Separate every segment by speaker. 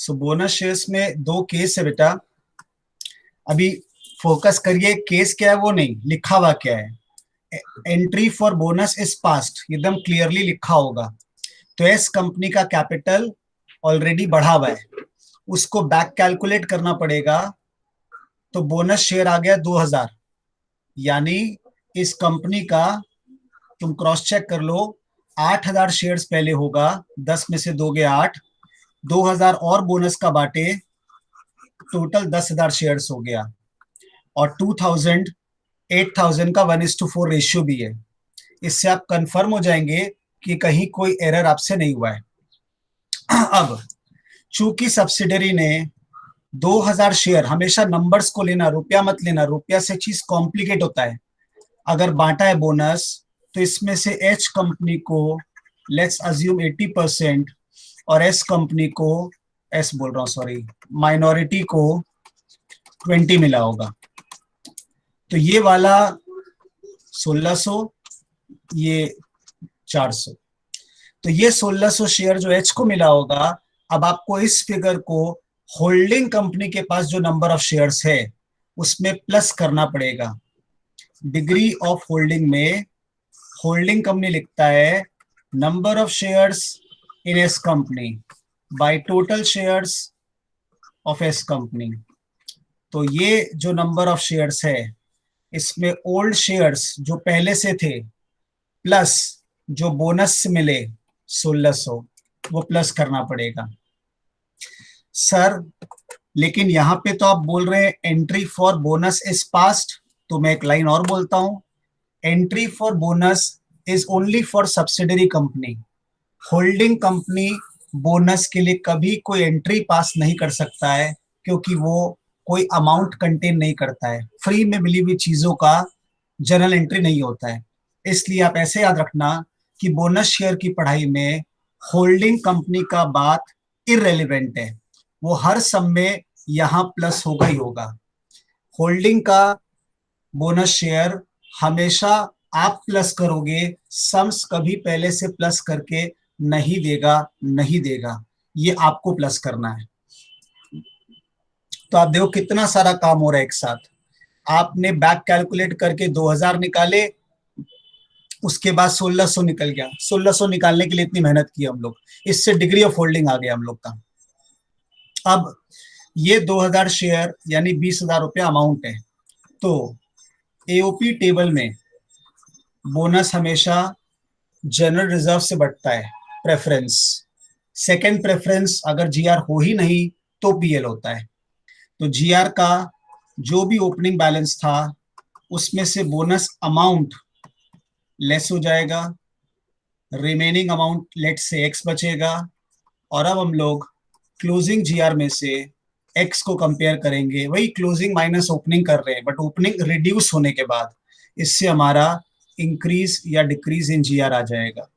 Speaker 1: सो bonus shares में दो case है बेटा। अभी फोकस करिए, केस क्या है वो नहीं, लिखा हुआ क्या है। Entry for bonus is past, एकदम क्लियरली लिखा होगा। तो एस कंपनी का कैपिटल ऑलरेडी बढ़ा हुआ है, उसको बैक कैलकुलेट करना पड़ेगा। तो बोनस शेयर आ गया 2000, यानी इस कंपनी का, तुम क्रॉस चेक कर लो, 8000 शेयर्स पहले होगा, 10 में से दोगे 8, 2000 और बोनस का बांटे, टोटल 10,000 शेयर्स हो गया। और 2000 8000 का 1:4 रेशियो भी है। इससे आप कंफर्म हो जाएंगे कि कहीं कोई एरर आपसे नहीं हुआ है। अब चूंकि सब्सिडरी ने 2000 शेयर, हमेशा नंबर्स को लेना, रुपया मत लेना, रुपया से चीज कॉम्प्लिकेट होता है। अगर बांटा है बोनस, तो इसमें से एच कंपनी को लेट्स अज्यूम 80% और एस कंपनी को, एस बोल रहा हूँ सॉरी, माइनॉरिटी को 20 मिला होगा। तो ये वाला 1600, ये 400, तो ये 1600 शेयर जो एच को मिला होगा। अब आपको इस फिगर को होल्डिंग कंपनी के पास जो नंबर ऑफ शेयर्स है उसमें प्लस करना पड़ेगा। डिग्री ऑफ होल्डिंग में होल्डिंग कंपनी लिखता है number of shares in S company by total shares of S company. तो ये जो नंबर ऑफ शेयर्स है, इसमें ओल्ड शेयर्स जो पहले से थे प्लस जो बोनस से मिले 1600, वो प्लस करना पड़ेगा। सर लेकिन यहां पे तो आप बोल रहे हैं entry for bonus is past, तो मैं एक लाइन और बोलता हूं, entry for bonus is only for subsidiary company. Holding company bonus के लिए कभी कोई एंट्री पास नहीं कर सकता है, क्योंकि वो कोई अमाउंट कंटेन नहीं करता है। फ्री में मिली हुई चीजों का जर्नल एंट्री नहीं होता है। इसलिए आप ऐसे याद रखना कि बोनस शेयर की पढ़ाई में होल्डिंग कंपनी का बात इररेलेवेंट है, वो हर सम में यहां प्लस होगा ही होगा। होल्डिंग का बोनस शेयर हमेशा आप प्लस करोगे, सम्स कभी पहले से प्लस करके नहीं देगा, नहीं देगा, ये आपको प्लस करना है। तो आप देखो कितना सारा काम हो रहा है एक साथ। आपने बैक कैलकुलेट करके 2000 निकाले, उसके बाद 1600 निकल गया। 1600 निकालने के लिए इतनी मेहनत की हम लोग, इससे डिग्री ऑफ होल्डिंग आ गया हम लोग का। अब ये 2000 शेयर यानी 20,000 रुपया अमाउंट है। तो एओपी टेबल में बोनस हमेशा जनरल रिजर्व से बढ़ता है, प्रेफरेंस। सेकंड प्रेफरेंस अगर जीआर हो ही नहीं तो पीएल होता है। तो जीआर का जो भी ओपनिंग बैलेंस था उसमें से बोनस अमाउंट लेस हो जाएगा, रिमेनिंग अमाउंट लेट से एक्स बचेगा। और अब हम लोग क्लोजिंग जीआर में से एक्स को कंपेयर करेंगे, वही क्लोजिंग माइनस ओपनिंग कर रहे हैं, बट ओपनिंग रिड्यूस होने के बाद इससे हमारा इंक्रीज या डिक्रीज इन जीआर आ जाएगा,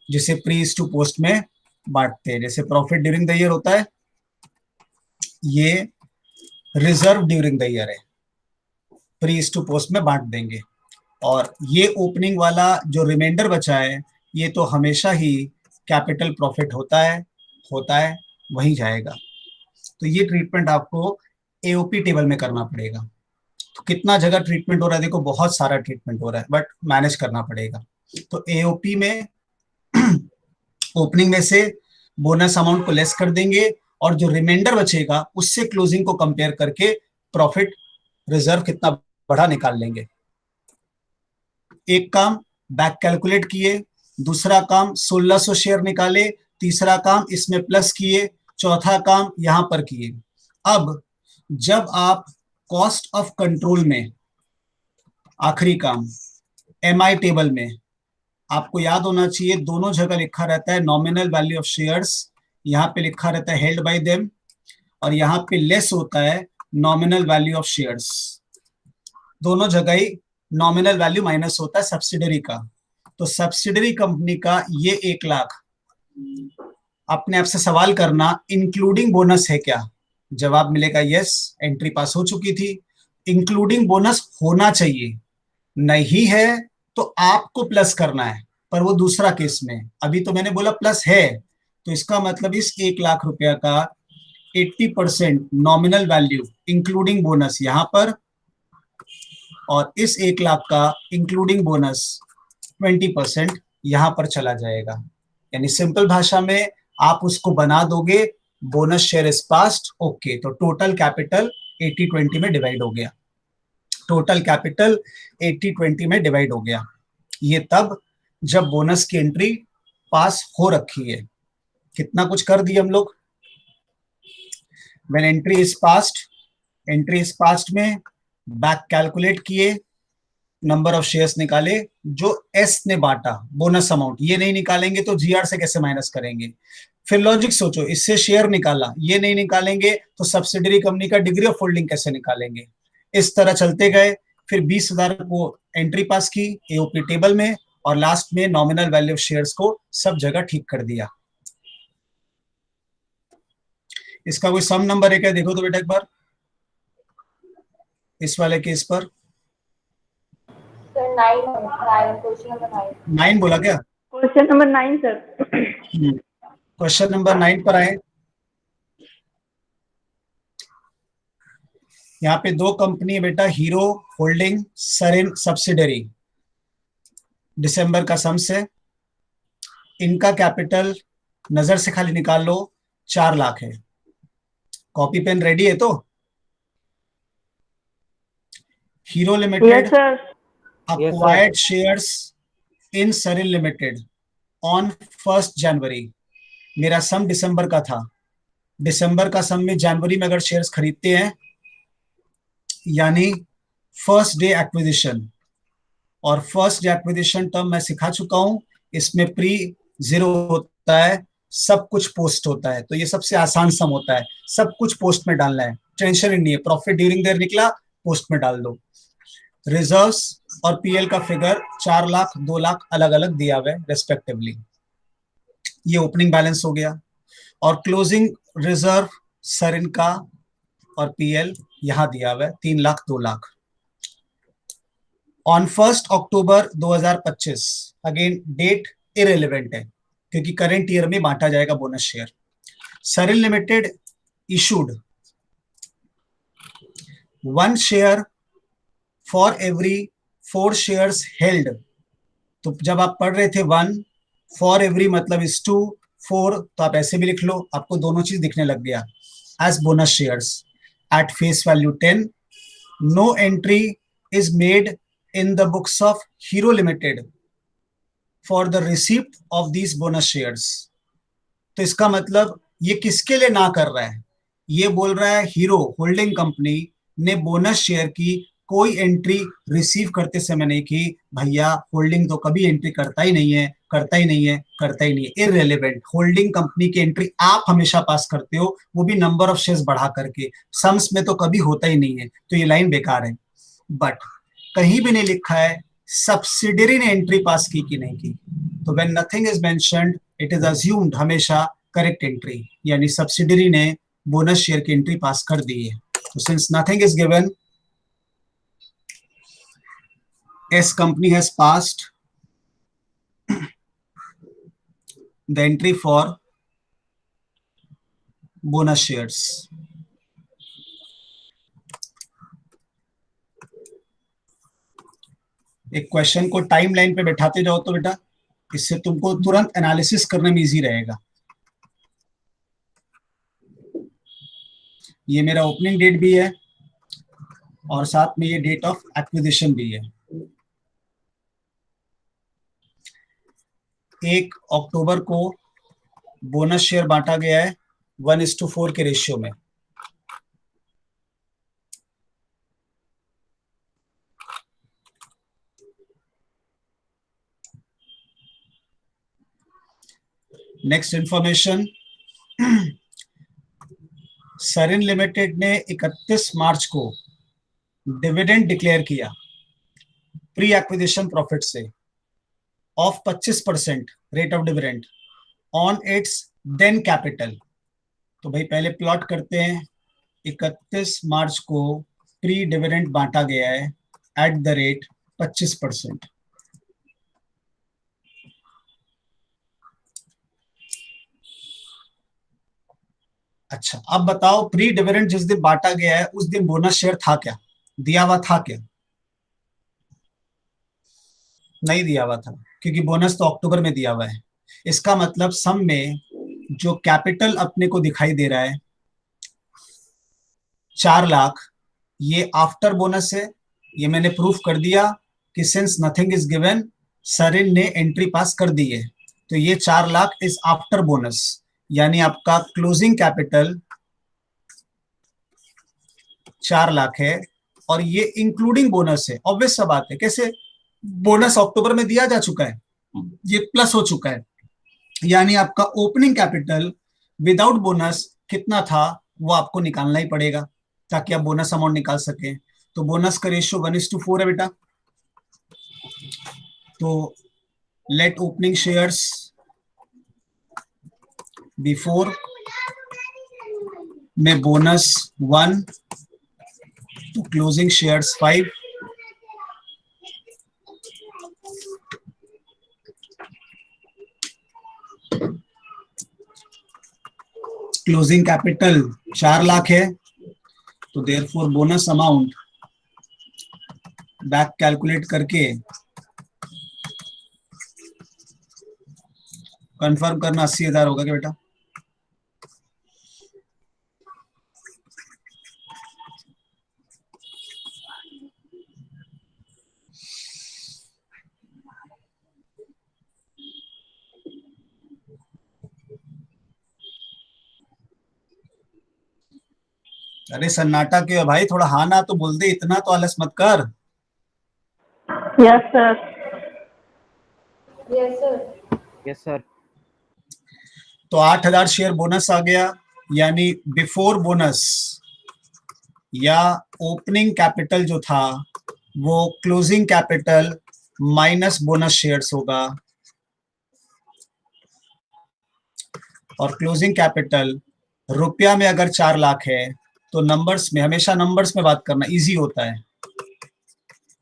Speaker 1: जिसे प्रीज टू पोस्ट में बांटते हैं। जैसे प्रॉफिट ड्यूरिंग द ईयर होता है, ये रिजर्व ड्यूरिंग द ईयर है, प्रीज टू पोस्ट में बांट देंगे। और ये ओपनिंग वाला जो रिमाइंडर बचा है, ये तो हमेशा ही कैपिटल प्रॉफिट होता है, वहीं जाएगा। तो ये ट्रीटमेंट आपको एओपी टेबल में करना पड़ेगा। तो कितना जगह ट्रीटमेंट हो रहा है, देखो बहुत सारा ट्रीटमेंट हो रहा है, बट मैनेज करना पड़ेगा। तो एओपी में ओपनिंग में से बोनस अमाउंट को लेस कर देंगे, और जो रिमाइंडर बचेगा उससे क्लोजिंग को कंपेयर करके प्रॉफिट रिजर्व कितना बड़ा निकाल लेंगे। एक काम बैक कैलकुलेट किए, दूसरा काम 1600 शेयर निकाले, तीसरा काम इसमें प्लस किए, चौथा काम यहां पर किए। अब जब आप कॉस्ट ऑफ कंट्रोल में, आखिरी काम एमआई टेबल में, आपको याद होना चाहिए दोनों जगह लिखा रहता है नॉमिनल वैल्यू ऑफ शेयर्स, यहाँ पे लिखा रहता है हेल्ड बाय देम, और यहाँ पे लेस होता है नॉमिनल वैल्यू ऑफ शेयर्स। दोनों जगह ही नॉमिनल वैल्यू माइनस होता है सब्सिडरी का। तो सब्सिडरी कंपनी का ये 1 लाख, अपने आप से सवाल करना इंक्लूडिंग बोनस है क्या? जवाब मिलेगा यस, एंट्री पास हो चुकी थी। इंक्लूडिंग बोनस होना चाहिए, नहीं है तो आपको प्लस करना है, पर वो दूसरा केस में। अभी तो मैंने बोला प्लस है, तो इसका मतलब इस 1 लाख रुपया का 80% नॉमिनल वैल्यू इंक्लूडिंग बोनस यहां पर, और इस 1 लाख का इंक्लूडिंग बोनस 20% यहां पर चला जाएगा। यानी सिंपल भाषा में आप उसको बना दोगे bonus share is past, okay, तो टोटल कैपिटल 80-20 में डिवाइड हो गया। टोटल कैपिटल 80-20 में डिवाइड हो गया। ये तब जब बोनस की एंट्री पास हो रखी है। कितना कुछ कर दिए हम लोग। व्हेन एंट्री इज पास्ट में बैक कैलकुलेट किए, नंबर ऑफ शेयर्स निकाले जो एस ने बांटा, बोनस अमाउंट ये नहीं निकालेंगे तो जीआर से कैसे माइनस करेंगे। फिर लॉजिक सोचो, इससे शेयर निकाला, ये नहीं निकालेंगे तो सब्सिडरी कंपनी का डिग्री ऑफ होल्डिंग कैसे निकालेंगे। इस तरह चलते गए। फिर 20,000 को एंट्री पास की एओपी टेबल में, और लास्ट में नॉमिनल वैल्यू ऑफ शेयर्स को सब जगह ठीक कर दिया। इसका कोई सम नंबर है क्या, देखो तो बेटा एक बार इस वाले केस पर।
Speaker 2: Sir 9 question number 9।
Speaker 1: 9 बोला क्या?
Speaker 2: Question number 9 sir.
Speaker 1: Question number 9 पर आए। यहाँ पे दो कंपनी है बेटा, हीरो होल्डिंग, सरिन सब्सिडरी। दिसंबर का सम्स है। इनका कैपिटल नजर से खाली निकाल लो, 4 लाख है। कॉपी पेन रेडी है तो। Hero limited acquired shares in Sarin limited on 1 January. मेरा सम दिसंबर का था। दिसंबर का सम में जनवरी में अगर शेयर्स खरीदते हैं, यानी फर्स्ट डे एक्विजिशन, और फर्स्ट डे एक्विजिशन टर्म मैं सिखा चुका हूं। इसमें प्री जीरो होता है, सब कुछ पोस्ट होता है, तो ये सबसे आसान सम होता है। सब कुछ पोस्ट में डालना है, टेंशन ही नहीं है। प्रॉफिट ड्यूरिंग देयर निकला, पोस्ट में डाल दो। रिजर्व्स और पीएल का फिगर 4 लाख 2 लाख अलग अलग दिया हुआ है रेस्पेक्टिवली। ये ओपनिंग बैलेंस हो गया। और क्लोजिंग रिजर्व सरिन का और पीएल यहां दिया हुआ है 3 lakh 2 lakh. On 1 October 2025, again date irrelevant है क्योंकि करंट ईयर में बांटा जाएगा bonus share. Sarin limited issued 1 share for every 4 shares held. तो जब आप पढ़ रहे थे 1 फॉर एवरी मतलब इज 2, 4 तो आप ऐसे भी लिख लो, आपको दोनों चीज दिखने लग गया। As bonus shares at face value 10, no entry is made in the books of Hero Limited for the receipt of these bonus shares। तो इसका मतलब ये किसके लिए ना कर रहा है, ये बोल रहा है हीरो होल्डिंग कंपनी ने बोनस शेयर की कोई एंट्री रिसीव करते समय नहीं की। भैया होल्डिंग तो कभी एंट्री करता ही नहीं है, करता ही नहीं है, करता ही नहीं है। इररेलेवेंट। होल्डिंग कंपनी की एंट्री आप हमेशा पास करते हो, वो भी नंबर ऑफ शेयर्स बढ़ा करके, सम्स में तो कभी होता ही नहीं है, तो ये लाइन बेकार है। बट कहीं भी नहीं लिखा है सब्सिडरी ने एंट्री पास की कि नहीं की। तो when nothing is mentioned it is assumed हमेशा करेक्ट एंट्री, यानी सब्सिडरी ने बोनस शेयर की एंट्री पास कर दी है। तो since nothing is given, S company has passed the entry for bonus shares. एक क्वेश्चन को टाइम लाइन पे बैठाते जाओ तो बेटा, इससे तुमको तुरंत एनालिसिस करने में इजी रहेगा। ये मेरा ओपनिंग डेट भी है और साथ में ये डेट ऑफ एक्विजिशन भी है। 1 अक्टूबर को बोनस शेयर बांटा गया है 1:4 के रेशियो में। नेक्स्ट इंफॉर्मेशन, सरिन लिमिटेड ने 31 मार्च को डिविडेंड डिक्लेयर किया प्री एक्विजिशन प्रॉफिट से of 25% rate of dividend on its then capital. तो भाई पहले प्लॉट करते हैं। 31 मार्च को प्री डिविडेंड बांटा गया है एट द रेट 25%। अच्छा, अब बताओ प्री डिविडेंड जिस दिन बांटा गया है उस दिन बोनस शेयर था क्या, दिया हुआ था क्या? नहीं दिया हुआ था, क्योंकि बोनस तो अक्टूबर में दिया हुआ है। इसका मतलब सम में जो कैपिटल अपने को दिखाई दे रहा है 4 लाख, ये आफ्टर बोनस है। ये मैंने प्रूफ कर दिया कि सिंस नथिंग इज गिवन, सरिन ने एंट्री पास कर दी है। तो ये 4 लाख इज आफ्टर बोनस, यानी आपका क्लोजिंग कैपिटल 4 लाख है। और ये इंक्लूडिंग बोनस है। ऑब्वियस सा बात है, कैसे? बोनस अक्टूबर में दिया जा चुका है, ये प्लस हो चुका है, यानी आपका ओपनिंग कैपिटल विदाउट बोनस कितना था वो आपको निकालना ही पड़ेगा ताकि आप बोनस अमाउंट निकाल सके। तो बोनस का रेशियो 1:4 है बेटा। तो लेट ओपनिंग शेयर्स बिफोर में बोनस 1, तो closing shares 5, closing capital 4 lakh है, तो therefore bonus amount back calculate करके कंफर्म करना 80,000 होगा क्या बेटा? अरे सन्नाटा क्यों है भाई, थोड़ा हाँ ना तो बोल दे, इतना तो आलस मत कर।
Speaker 2: Yes, sir.
Speaker 3: Yes sir.
Speaker 1: तो 8,000 शेयर बोनस आ गया, यानी बिफोर बोनस या ओपनिंग कैपिटल जो था वो closing capital minus bonus shares होगा। और क्लोजिंग कैपिटल रुपया में अगर 4 लाख है तो नंबर्स में, हमेशा नंबर्स में बात करना इजी होता है,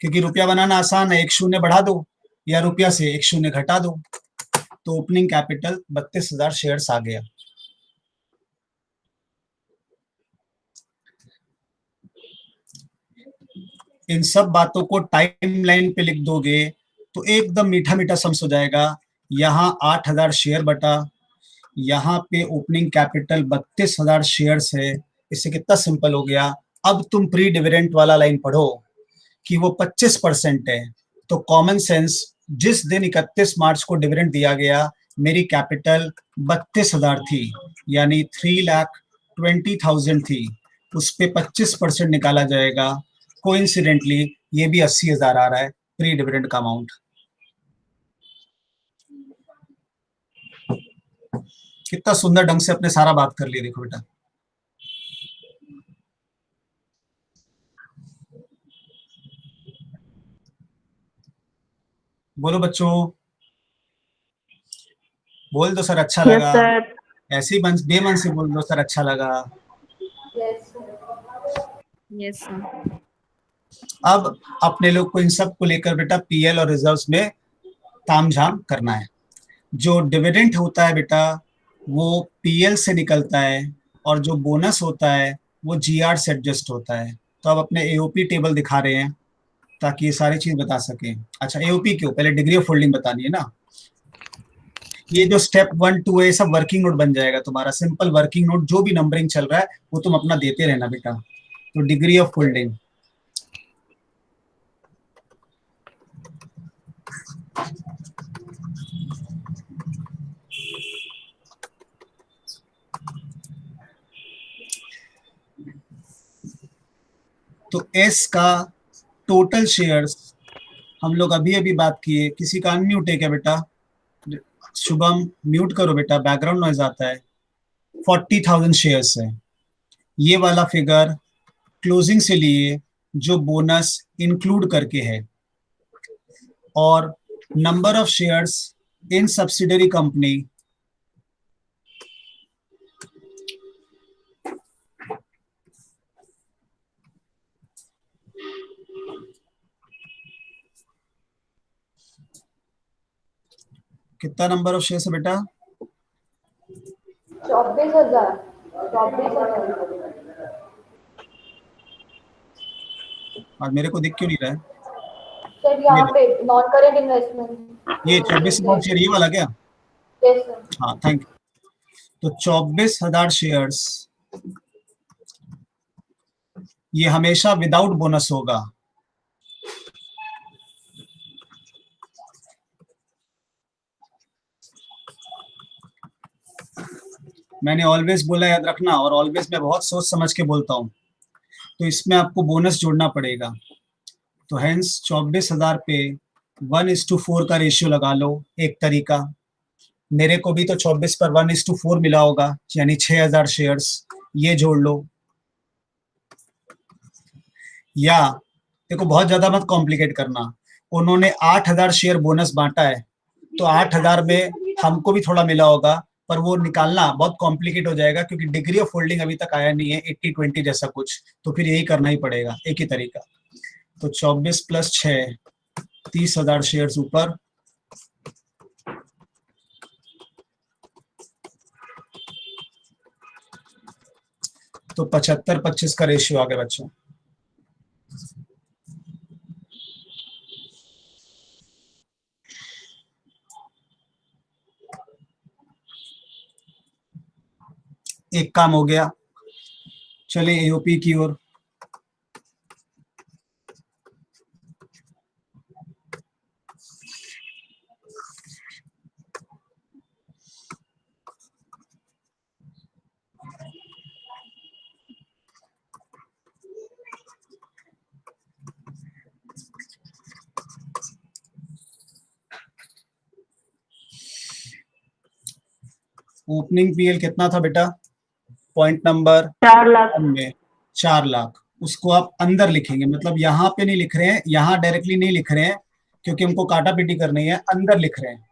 Speaker 1: क्योंकि रुपया बनाना आसान है। एक शून्य बढ़ा दो या रुपया से एक शून्य घटा दो, तो ओपनिंग कैपिटल 32,000 शेयर्स आ गया। इन सब बातों को टाइमलाइन पे लिख दोगे तो एकदम मीठा मीठा सम्स हो जाएगा। यहाँ 8,000 शेयर बटा, यहाँ पे ओपनिंग कैपिटल 32,000 शेयर्स है। इससे कितना सिंपल हो गया। अब तुम प्री डिविडेंड वाला लाइन पढ़ो कि वो 25% है, तो कॉमन सेंस, जिस दिन 31 मार्च को डिविडेंड दिया गया मेरी कैपिटल 32,000 थी, यानी 3,20,000 थी, उस पे 25% निकाला जाएगा। कोइंसिडेंटली ये भी 80,000 आ रहा है प्री डिविडेंड का अमाउंट। कितना सुंदर ढंग से अपने सारा बात कर लिया, देखो बेटा। बोलो बच्चों, बोल दो सर अच्छा
Speaker 2: Yes,
Speaker 1: लगा।
Speaker 2: sir.
Speaker 1: ऐसे ही बेमन से बोल दो सर अच्छा लगा।
Speaker 4: Yes sir.
Speaker 1: अब अपने लोग को इन सब को लेकर बेटा पीएल और रिजर्व्स में तामझाम करना है। जो डिविडेंड होता है बेटा वो पीएल से निकलता है, और जो बोनस होता है वो जीआर से एडजस्ट होता है। तो अब अपने एओपी टेबल दिखा रहे हैं ताकि ये सारी चीज बता सकें। अच्छा, एओपी क्यों, पहले डिग्री ऑफ होल्डिंग बतानी है ना। ये जो स्टेप 1 2 है सब वर्किंग नोट बन जाएगा तुम्हारा, सिंपल वर्किंग नोट। जो भी नंबरिंग चल रहा है वो तुम अपना देते रहना बेटा। तो डिग्री ऑफ होल्डिंग, तो एस का टोटल शेयर्स हम लोग अभी अभी बात किए। किसी का अनम्यूट है क्या बेटा? शुभम म्यूट करो बेटा, बैकग्राउंड नॉइज आता है। 40,000 शेयर्स है। ये वाला फिगर क्लोजिंग से लिए जो बोनस इंक्लूड करके है, और number of shares in subsidiary company कितना नंबर ऑफ शेयर्स है बेटा?
Speaker 2: 24,000.
Speaker 1: और मेरे को दिख क्यों नहीं रहा है?
Speaker 5: सर यहाँ पे नॉन करेंट इन्वेस्टमेंट
Speaker 1: ये 24,000 शेयर ये वाला क्या?
Speaker 5: Yes sir.
Speaker 1: हाँ, थैंक यू। तो 24,000 शेयर्स ये हमेशा विदाउट बोनस होगा। मैंने ऑलवेज बोला, याद रखना, और ऑलवेज मैं बहुत सोच समझ के बोलता हूँ। तो इसमें आपको बोनस जोड़ना पड़ेगा। तो हेंस 24,000 पे 1:4 का रेशियो लगा लो, एक तरीका। मेरे को भी तो 24 पर 1:4 मिला होगा, यानी 6,000 शेयर्स, ये जोड़ लो। या देखो, बहुत ज्यादा मत कॉम्प्लिकेट करना। उन्होंने 8,000 शेयर बोनस बांटा है, तो 8,000 में हमको भी थोड़ा मिला होगा, पर वो निकालना बहुत कॉम्प्लिकेट हो जाएगा क्योंकि डिग्री ऑफ होल्डिंग अभी तक आया नहीं है, 80-20 जैसा कुछ। तो फिर यही करना ही पड़ेगा, एक ही तरीका। तो 24 + 6 30,000 शेयर्स ऊपर, तो 75-25 का रेशियो आ गया बच्चों। एक काम हो गया, चले एओपी की ओर। ओपनिंग पीएल कितना था बेटा? Point number
Speaker 2: 4 lakh.
Speaker 1: में 4 लाख। उसको आप अंदर लिखेंगे, मतलब यहाँ पे नहीं लिख रहे हैं, यहाँ डायरेक्टली नहीं लिख रहे हैं क्योंकि हमको काटा पीटी करनी है, अंदर लिख रहे हैं।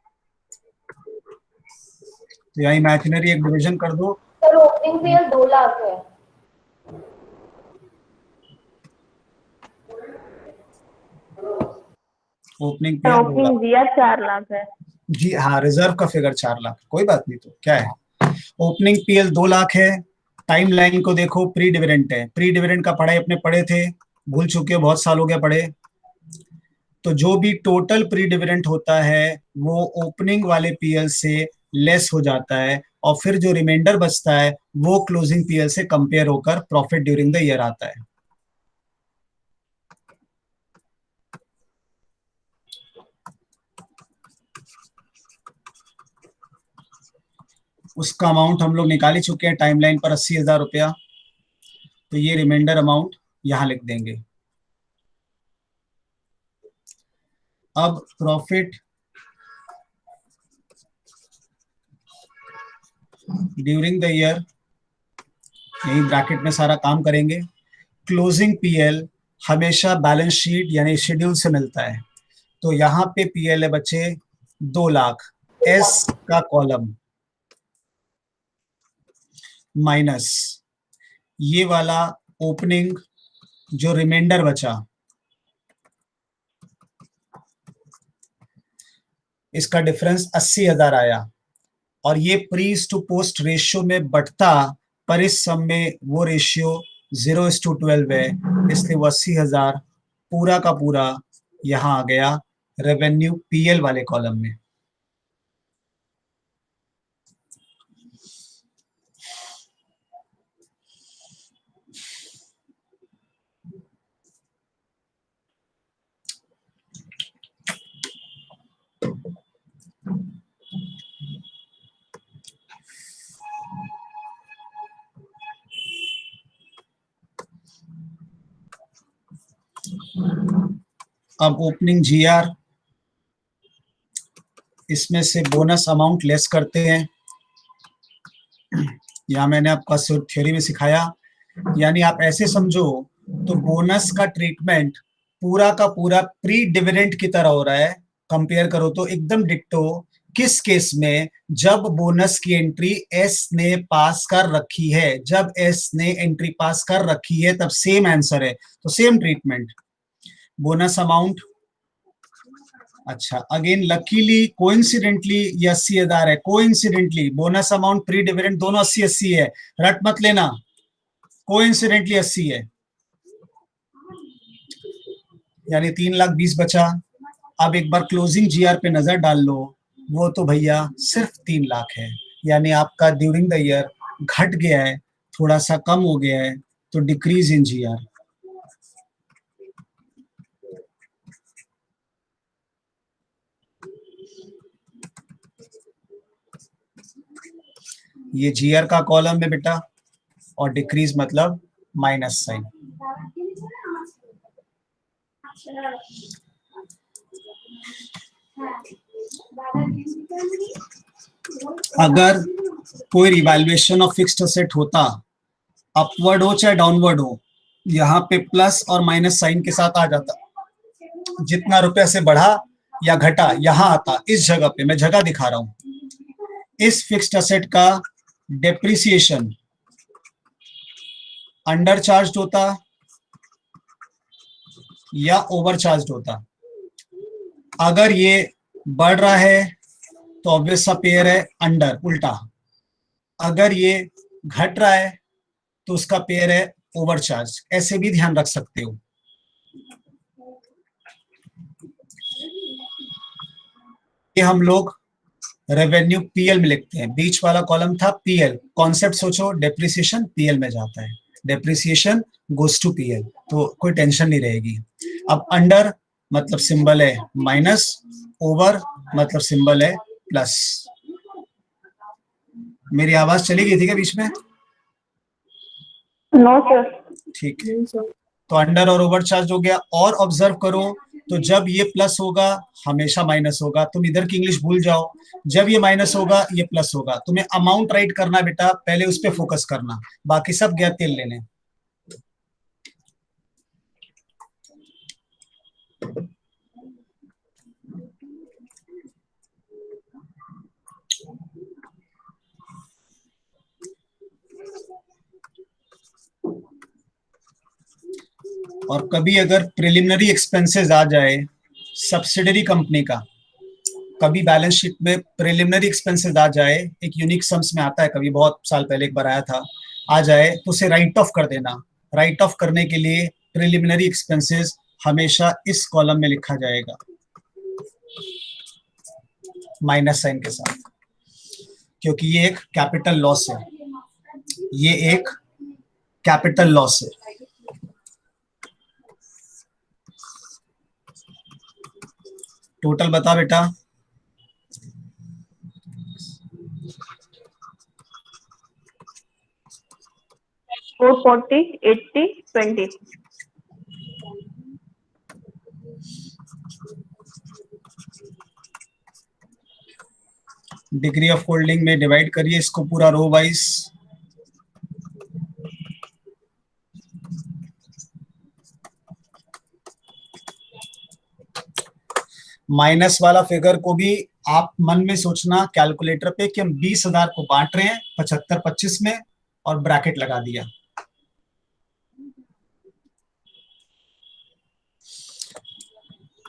Speaker 1: तो यहाँ इमेजिनरी एक डिवीजन कर दो।
Speaker 5: सर ओपनिंग पीएल 2 लाख है।
Speaker 1: Opening PL 2 lakh.
Speaker 2: ओपनिंग दिया 4 लाख है
Speaker 1: जी हाँ, रिजर्व का फिगर 4 लाख, कोई बात नहीं। तो क्या है, ओपनिंग पीएल 2 लाख है। टाइम लाइन को देखो, प्री डिविडेंड है। प्री डिविडेंड का पढ़ाई अपने पढ़े थे, भूल चुके हो, बहुत साल हो गया पढ़े। तो जो भी टोटल प्री डिविडेंड होता है वो ओपनिंग वाले पीएल से लेस हो जाता है, और फिर जो रिमाइंडर बचता है वो क्लोजिंग पीएल से कंपेयर होकर प्रॉफिट ड्यूरिंग द ईयर आता है। उसका अमाउंट हम लोग निकाल ही चुके हैं टाइमलाइन पर, 80,000 रुपया। तो ये रिमाइंडर अमाउंट यहां लिख देंगे। अब प्रॉफिट ड्यूरिंग द ईयर, यही ब्रैकेट में सारा काम करेंगे। क्लोजिंग पीएल हमेशा बैलेंस शीट यानी शेड्यूल से मिलता है। तो यहाँ पे पीएल है बच्चे 2 लाख, एस का कॉलम माइनस ये वाला ओपनिंग जो रिमाइंडर बचा, इसका डिफरेंस 80,000 आया, और ये प्रीज टू पोस्ट रेशियो में बढ़ता, पर इस सम में वो रेशियो 0:12 है, इसलिए वो 80,000 पूरा का पूरा यहाँ आ गया रेवेन्यू पीएल वाले कॉलम में। अब ओपनिंग जीआर, इसमें से बोनस अमाउंट लेस करते हैं। यहाँ मैंने आपका थ्योरी में सिखाया, यानी आप ऐसे समझो, तो बोनस का ट्रीटमेंट पूरा का पूरा प्री डिविडेंड की तरह हो रहा है। कंपेयर करो तो एकदम डिट्टो। किस केस में? जब बोनस की एंट्री एस ने पास कर रखी है, जब एस ने एंट्री पास कर रखी है तब सेम आंसर है, तो सेम ट्रीटमेंट। बोनस अमाउंट अच्छा, अगेन लकीली कोइंसिडेंटली ये 80,000 है, coincidentally bonus amount pre dividend दोनों 80-80 है, रट मत लेना, कोइंसिडेंटली 80 है, यानी 3,20,000 बचा। अब एक बार क्लोजिंग जीआर पे नजर डाल लो, वो तो भैया सिर्फ 3 लाख है, यानी आपका ड्यूरिंग द ईयर घट गया है, थोड़ा सा कम हो गया है, तो डिक्रीज इन जीआर। ये जीआर का कॉलम है बेटा, और डिक्रीज मतलब माइनस साइन। अगर कोई रिवैल्यूएशन ऑफ फिक्स्ड असेट होता, अपवर्ड हो चाहे डाउनवर्ड हो, यहाँ पे प्लस और माइनस साइन के साथ आ जाता, जितना रुपया से बढ़ा या घटा यहां आता, इस जगह पे मैं जगह दिखा रहा हूं, इस फिक्स्ड असेट का डेप्रिसिएशन अंडर चार्ज होता या ओवर चार्ज होता। अगर ये बढ़ रहा है तो ऑब्वियस सा पेयर है अंडर, उल्टा। अगर ये घट रहा है तो उसका पेयर है ओवर चार्ज, ऐसे भी ध्यान रख सकते हो। ये हम लोग रेवेन्यू पीएल में लिखते हैं, बीच वाला कॉलम था पीएल, कॉन्सेप्ट सोचो, डेप्रिसिएशन पीएल में जाता है, डेप्रिसिएशन गोज टू पीएल, तो कोई टेंशन नहीं रहेगी। अब अंडर मतलब सिंबल है माइनस, ओवर मतलब सिंबल है प्लस। मेरी आवाज चली गई थी क्या बीच में?
Speaker 2: No, sir.
Speaker 1: ठीक है, तो अंडर और ओवर चार्ज हो गया। और ऑब्जर्व करो, तो जब ये प्लस होगा हमेशा माइनस होगा, तुम इधर की इंग्लिश भूल जाओ, जब ये माइनस होगा ये प्लस होगा। तुम्हें अमाउंट राइट करना बेटा, पहले उस पर फोकस करना, बाकी सब गया तेल लेने। और कभी अगर प्रिलिमिनरी एक्सपेंसेस आ जाए सब्सिडरी कंपनी का, कभी बैलेंस शीट में प्रिलिमिनरी एक्सपेंसेस आ जाए, एक यूनिक सम्स में आता है, कभी बहुत साल पहले एक बार आया था, आ जाए तो उसे राइट ऑफ कर देना। राइट ऑफ करने के लिए प्रिलिमिनरी एक्सपेंसेस हमेशा इस कॉलम में लिखा जाएगा माइनस साइन के साथ, क्योंकि ये एक कैपिटल लॉस है, ये एक कैपिटल लॉस है। टोटल बता बेटा।
Speaker 2: 440, 80, 20.
Speaker 1: डिग्री ऑफ होल्डिंग में डिवाइड करिए इसको पूरा रो वाइज। माइनस वाला फिगर को भी आप मन में सोचना कैलकुलेटर पे कि हम 20,000 को बांट रहे हैं 75-25 में, और ब्रैकेट लगा दिया।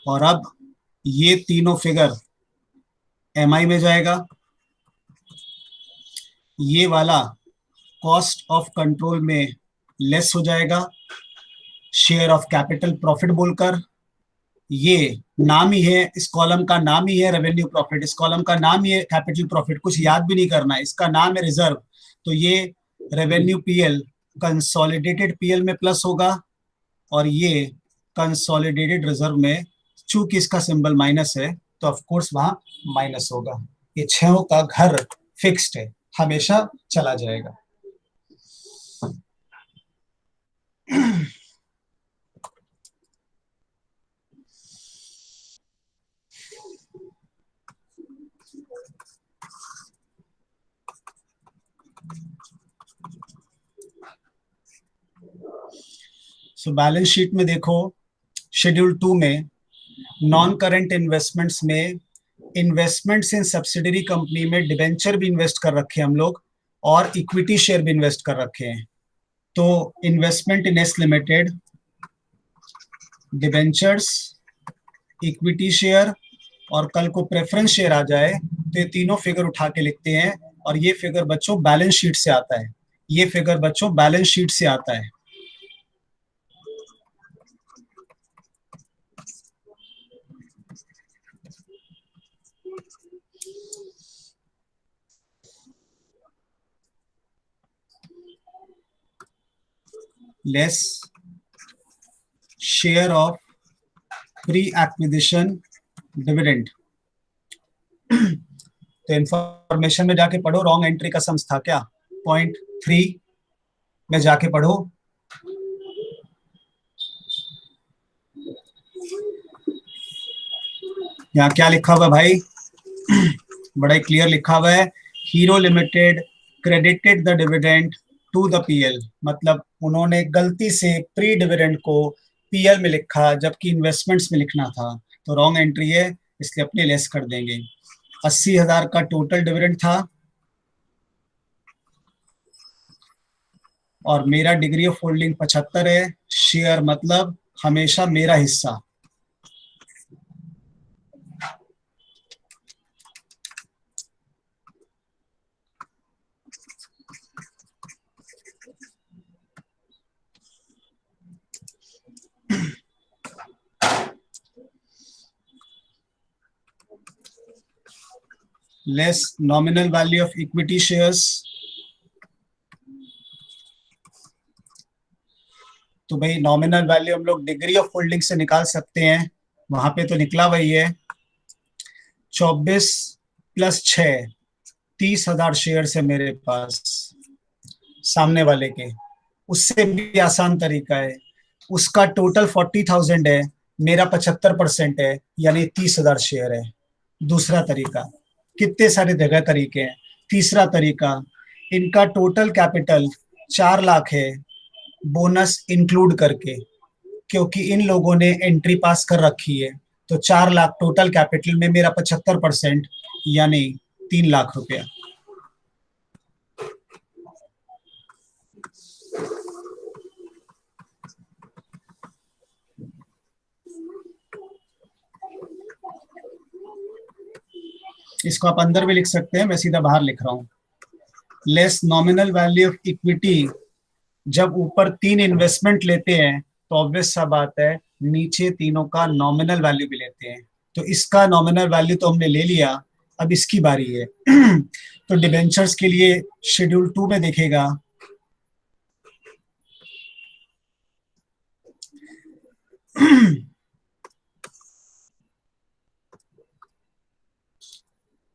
Speaker 1: और अब ये तीनों फिगर एमआई में जाएगा, ये वाला कॉस्ट ऑफ कंट्रोल में लेस हो जाएगा, शेयर ऑफ कैपिटल प्रॉफिट बोलकर। ये नाम ही है, इस कॉलम का नाम ही है रेवेन्यू प्रॉफिट, इस कॉलम का नाम ही है कैपिटल प्रॉफिट, कुछ याद भी नहीं करना, इसका नाम है रिजर्व। तो ये रेवेन्यू पीएल कंसोलिडेटेड पीएल में प्लस होगा, और ये कंसोलिडेटेड रिजर्व में, चूंकि इसका सिंबल माइनस है तो ऑफ कोर्स वहां माइनस होगा। ये छहों का घर फिक्स्ड है, हमेशा चला जाएगा। सो बैलेंस शीट में देखो, शेड्यूल 2 में नॉन करेंट इन्वेस्टमेंट्स में इन्वेस्टमेंट्स इन सब्सिडरी कंपनी में डिबेंचर भी इन्वेस्ट कर रखे हैं हम लोग, और इक्विटी शेयर भी इन्वेस्ट कर रखे हैं। तो इन्वेस्टमेंट इन S limited, debentures, equity share और कल को प्रेफरेंस शेयर आ जाए तो ये तीनों फिगर उठा के लिखते हैं, और ये फिगर बच्चों बैलेंस शीट से आता है, ये फिगर बच्चों बैलेंस शीट से आता है। Less share of pre acquisition dividend. तो इंफॉर्मेशन में जाके पढ़ो, रॉन्ग एंट्री का सम्स था क्या, 0.3 में जाके पढ़ो। यहाँ क्या लिखा हुआ है भाई, बड़ा ही क्लियर लिखा हुआ है, Hero Limited credited the dividend to the PL. मतलब उन्होंने गलती से प्री डिविडेंड को पीएल में लिखा जबकि इन्वेस्टमेंट्स में लिखना था, तो रॉन्ग एंट्री है, इसलिए अपने लेस कर देंगे। 80,000 का टोटल डिविडेंड था और मेरा डिग्री ऑफ होल्डिंग 75 है। शेयर मतलब हमेशा मेरा हिस्सा। Less nominal value of equity shares. तो भाई नॉमिनल वैल्यू हम लोग डिग्री ऑफ होल्डिंग से निकाल सकते हैं, वहां पे तो निकला वही है, 24 + 6, 30,000 शेयर्स है मेरे पास सामने वाले के। उससे भी आसान तरीका है, उसका टोटल 40,000 है, मेरा 75% है, यानी 30,000 शेयर है। दूसरा तरीका, कितने सारे जगह तरीके हैं। तीसरा तरीका, इनका टोटल कैपिटल 4 लाख है बोनस इंक्लूड करके, क्योंकि इन लोगों ने एंट्री पास कर रखी है, तो 4 लाख टोटल कैपिटल में मेरा 75% यानी 3 लाख रुपया। इसको आप अंदर भी लिख सकते हैं, मैं सीधा बाहर लिख रहा हूं। Less nominal value of equity, जब ऊपर 3 इन्वेस्टमेंट लेते हैं तो ऑब्वियस सा बात है नीचे तीनों का नॉमिनल वैल्यू भी लेते हैं। तो इसका नॉमिनल वैल्यू तो हमने ले लिया, अब इसकी बारी है। तो डिबेंचर्स के लिए शेड्यूल 2 में देखेगा,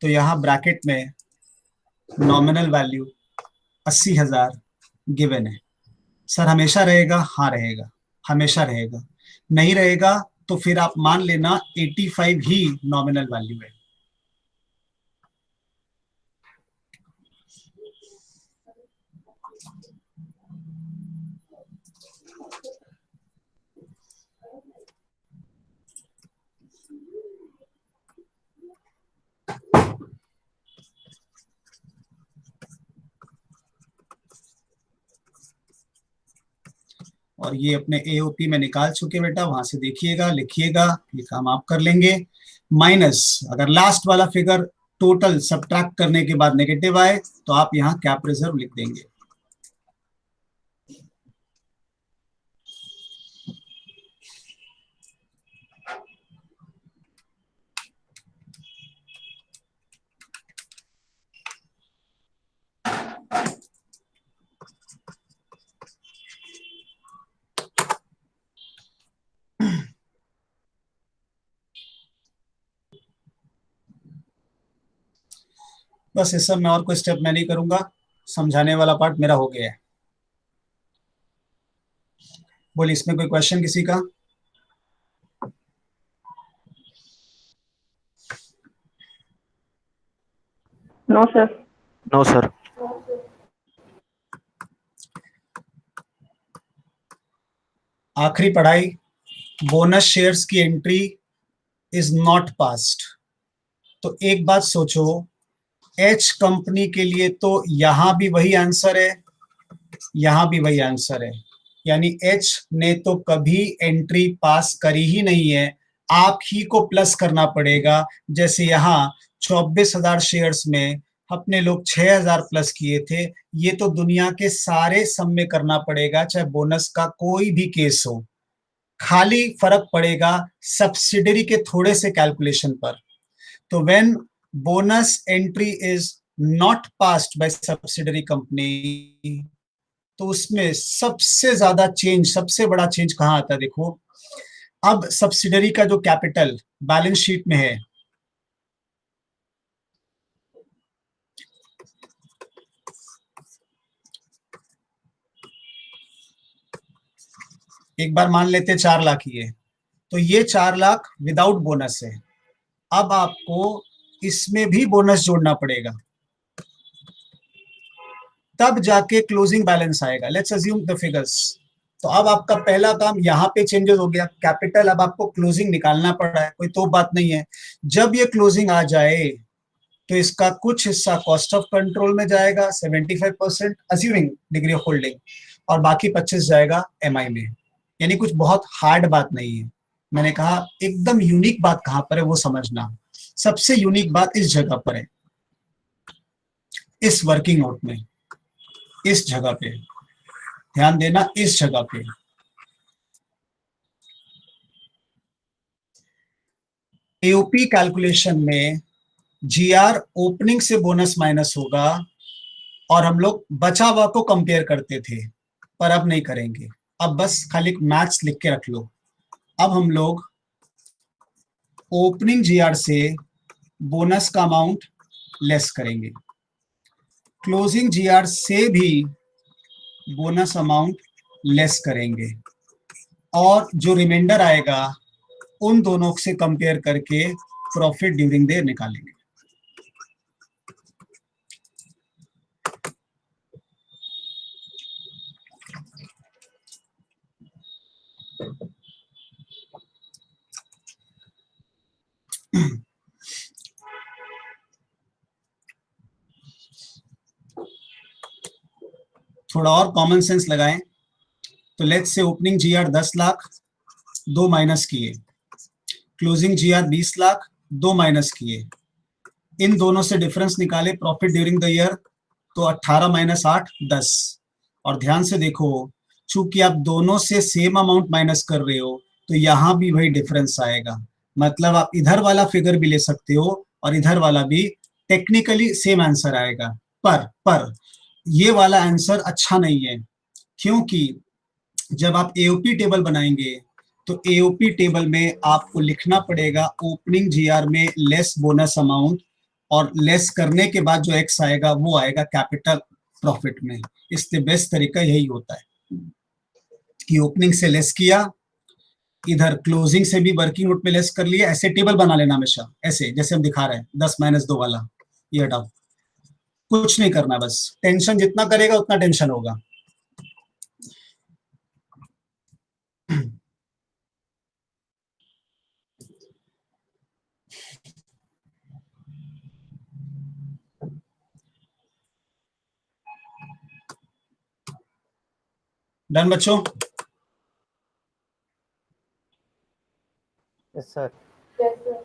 Speaker 1: तो यहां ब्रैकेट में नॉमिनल वैल्यू 80,000 गिवन है। सर हमेशा रहेगा? हाँ रहेगा, हमेशा रहेगा। नहीं रहेगा तो फिर आप मान लेना 85 ही नॉमिनल वैल्यू है। और ये अपने एओपी में निकाल चुके बेटा, वहां से देखिएगा, लिखिएगा, ये काम आप कर लेंगे। माइनस, अगर लास्ट वाला फिगर टोटल सब्ट्रैक्ट करने के बाद नेगेटिव आए तो आप यहाँ कैप रिजर्व लिख देंगे। बस इस सब में और कोई स्टेप मैं नहीं करूंगा, समझाने वाला पार्ट मेरा हो गया है। बोलिए, इसमें कोई क्वेश्चन किसी का?
Speaker 2: No sir.
Speaker 3: No sir.
Speaker 1: आखिरी पढ़ाई, बोनस शेयर्स की एंट्री इज नॉट पास्ड। तो एक बात सोचो, एच कंपनी के लिए तो यहां भी वही आंसर है, यहां भी वही आंसर है, यानी एच ने तो कभी एंट्री पास करी ही नहीं है, आप ही को प्लस करना पड़ेगा। जैसे यहाँ 24,000 शेयर्स में अपने लोग 6,000 प्लस किए थे, ये तो दुनिया के सारे सम में करना पड़ेगा, चाहे बोनस का कोई भी केस हो। खाली फर्क पड़ेगा सब्सिडरी के थोड़े से कैलकुलेशन पर। तो when bonus entry is not passed by subsidiary company, तो उसमें सबसे ज्यादा चेंज, सबसे बड़ा चेंज कहां आता है? देखो, अब सब्सिडरी का जो कैपिटल बैलेंस शीट में है, एक बार मान लेते 4 लाख ही है, तो ये 4 लाख विदाउट बोनस है। अब आपको इसमें भी बोनस जोड़ना पड़ेगा, तब जाके क्लोजिंग बैलेंस आएगा। Let's assume the figures. तो अब आपका पहला काम यहाँ पे चेंजेस हो गया, कैपिटल। अब आपको क्लोजिंग निकालना पड़ रहा है, कोई तो बात नहीं है। जब ये क्लोजिंग आ जाए तो इसका कुछ हिस्सा कॉस्ट ऑफ कंट्रोल में जाएगा 75% अज्यूमिंग डिग्री ऑफ होल्डिंग, और बाकी 25 जाएगा एमआई में। यानी कुछ बहुत हार्ड बात नहीं है। मैंने कहा एकदम यूनिक बात कहां पर है वो समझना। सबसे यूनिक बात इस जगह पर है, इस वर्किंग नोट में, इस जगह पे ध्यान देना, इस जगह पे। एओपी कैलकुलेशन में जीआर ओपनिंग से बोनस माइनस होगा, और हम लोग बचा हुआ को कंपेयर करते थे, पर अब नहीं करेंगे। अब बस खाली मैथ्स लिख के रख लो। अब हम लोग ओपनिंग जीआर से बोनस का अमाउंट लेस करेंगे, क्लोजिंग जीआर से भी बोनस अमाउंट लेस करेंगे, और जो रिमाइंडर आएगा उन दोनों से कंपेयर करके प्रॉफिट ड्यूरिंग द ईयर निकालेंगे। थोड़ा और कॉमन सेंस लगाएं तो let's say opening GR 10 lakh, 2 minus किए, क्लोजिंग जीआर 20 लाख, 2 माइनस किए, इन दोनों से डिफरेंस निकाले प्रॉफिट ड्यूरिंग द ईयर, तो 18 माइनस 8 10। और ध्यान से देखो, चूंकि आप दोनों से सेम अमाउंट माइनस कर रहे हो, तो यहां भी वही डिफरेंस आएगा। मतलब आप इधर वाला फिगर भी ले सकते हो और इधर वाला भी, टेक्निकली सेम आंसर आएगा। पर ये वाला आंसर अच्छा नहीं है, क्योंकि जब आप एओपी टेबल बनाएंगे तो एओपी टेबल में आपको लिखना पड़ेगा ओपनिंग जीआर में लेस बोनस अमाउंट, और लेस करने के बाद जो एक्स आएगा वो आएगा कैपिटल प्रॉफिट में। इसलिए बेस्ट तरीका यही होता है कि ओपनिंग से लेस किया, इधर क्लोजिंग से भी वर्किंग नोट में लेस कर लिया। ऐसे टेबल बना लेना हमेशा, ऐसे जैसे हम दिखा रहे हैं 10 माइनस 2 वाला, ये हटाओ, कुछ नहीं करना, बस टेंशन जितना करेगा उतना टेंशन होगा। डन बच्चों?
Speaker 3: Yes sir.
Speaker 5: Yes, sir.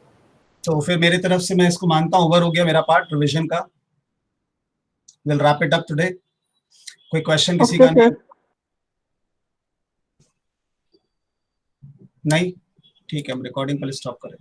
Speaker 1: तो फिर मेरे तरफ से मैं इसको मानता हूं ओवर हो गया मेरा पार्ट रिवीजन का। Will wrap it up today. कोई क्वेश्चन किसी
Speaker 2: Okay,
Speaker 1: का?
Speaker 2: sir.
Speaker 1: नहीं? ठीक है, हम रिकॉर्डिंग पहले स्टॉप करें।